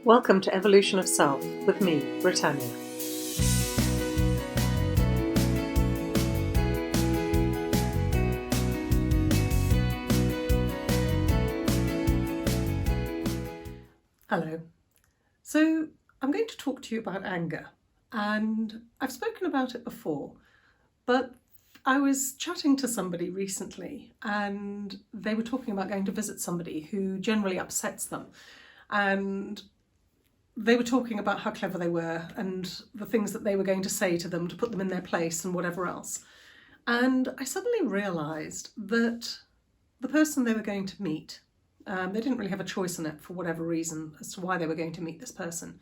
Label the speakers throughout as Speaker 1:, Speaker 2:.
Speaker 1: Welcome to Evolution of Self with me, Britannia. Hello. So I'm going to talk to you about anger, and I've spoken about it before, but I was chatting to somebody recently and they were talking about going to visit somebody who generally upsets them, and they were talking about how clever they were and the things that they were going to say to them to put them in their place and whatever else. And I suddenly realised that the person they were going to meet, they didn't really have a choice in it for whatever reason as to why they were going to meet this person.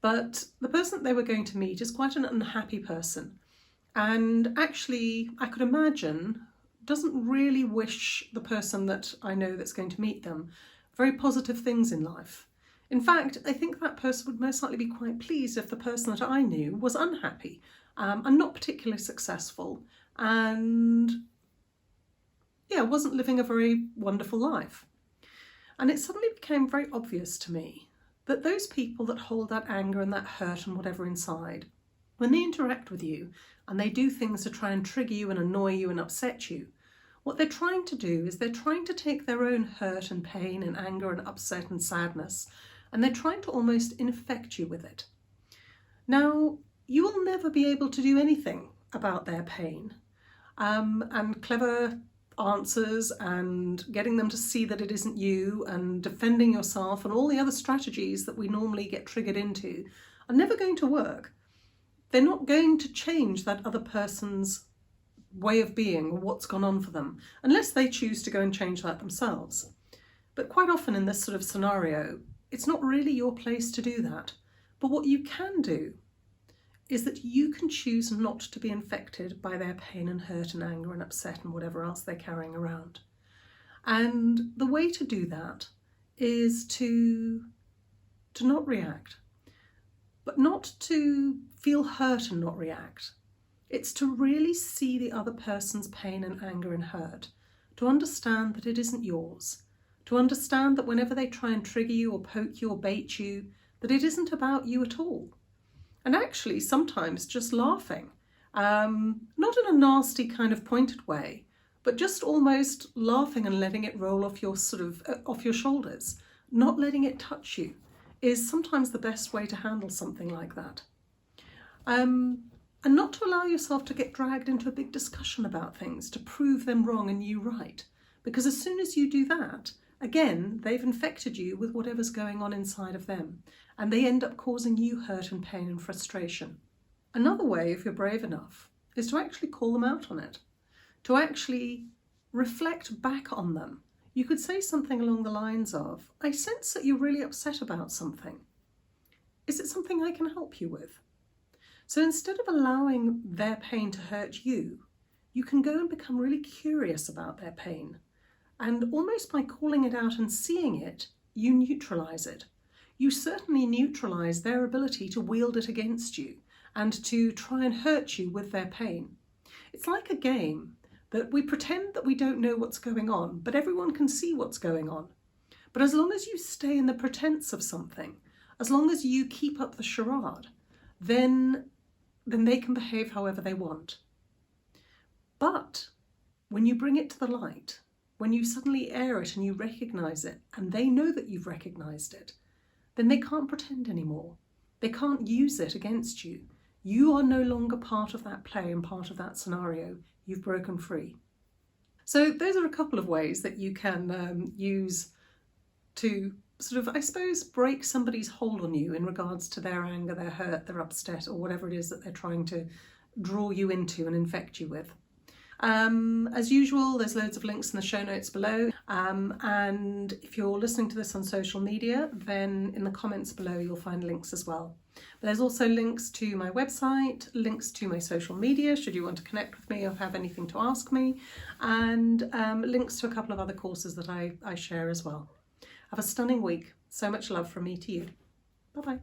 Speaker 1: But the person that they were going to meet is quite an unhappy person. And actually, I could imagine, doesn't really wish the person that I know that's going to meet them very positive things in life. In fact, I think that person would most likely be quite pleased if the person that I knew was unhappy and not particularly successful and, wasn't living a very wonderful life. And it suddenly became very obvious to me that those people that hold that anger and that hurt and whatever inside, when they interact with you and they do things to try and trigger you and annoy you and upset you, what they're trying to do is they're trying to take their own hurt and pain and anger and upset and sadness, and they're trying to almost infect you with it. Now, you will never be able to do anything about their pain, and clever answers and getting them to see that it isn't you and defending yourself and all the other strategies that we normally get triggered into are never going to work. They're not going to change that other person's way of being or what's gone on for them, unless they choose to go and change that themselves. But quite often in this sort of scenario, it's not really your place to do that. But what you can do is that you can choose not to be infected by their pain and hurt and anger and upset and whatever else they're carrying around. And the way to do that is to not react, but not to feel hurt and not react. It's to really see the other person's pain and anger and hurt, to understand that it isn't yours, to understand that whenever they try and trigger you or poke you or bait you, that it isn't about you at all. And actually sometimes just laughing, not in a nasty kind of pointed way, but just almost laughing and letting it roll off your off your shoulders, not letting it touch you, is sometimes the best way to handle something like that. And not to allow yourself to get dragged into a big discussion about things to prove them wrong and you right. Because as soon as you do that, again, they've infected you with whatever's going on inside of them, and they end up causing you hurt and pain and frustration. Another way, if you're brave enough, is to actually call them out on it, to actually reflect back on them. You could say something along the lines of, I sense that you're really upset about something. Is it something I can help you with? So instead of allowing their pain to hurt you, you can go and become really curious about their pain. And almost by calling it out and seeing it, you neutralise it. You certainly neutralise their ability to wield it against you and to try and hurt you with their pain. It's like a game that we pretend that we don't know what's going on, but everyone can see what's going on. But as long as you stay in the pretense of something, as long as you keep up the charade, then they can behave however they want. But when you bring it to the light, when you suddenly air it and you recognise it, and they know that you've recognised it, then they can't pretend anymore. They can't use it against you. You are no longer part of that play and part of that scenario. You've broken free. So those are a couple of ways that you can use to sort of, I suppose, break somebody's hold on you in regards to their anger, their hurt, their upset, or whatever it is that they're trying to draw you into and infect you with. As usual, there's loads of links in the show notes below, and if you're listening to this on social media, then in the comments below you'll find links as well. But there's also links to my website, links to my social media should you want to connect with me or have anything to ask me, and links to a couple of other courses that I share as well. Have a stunning week. So much love from me to you. Bye-bye.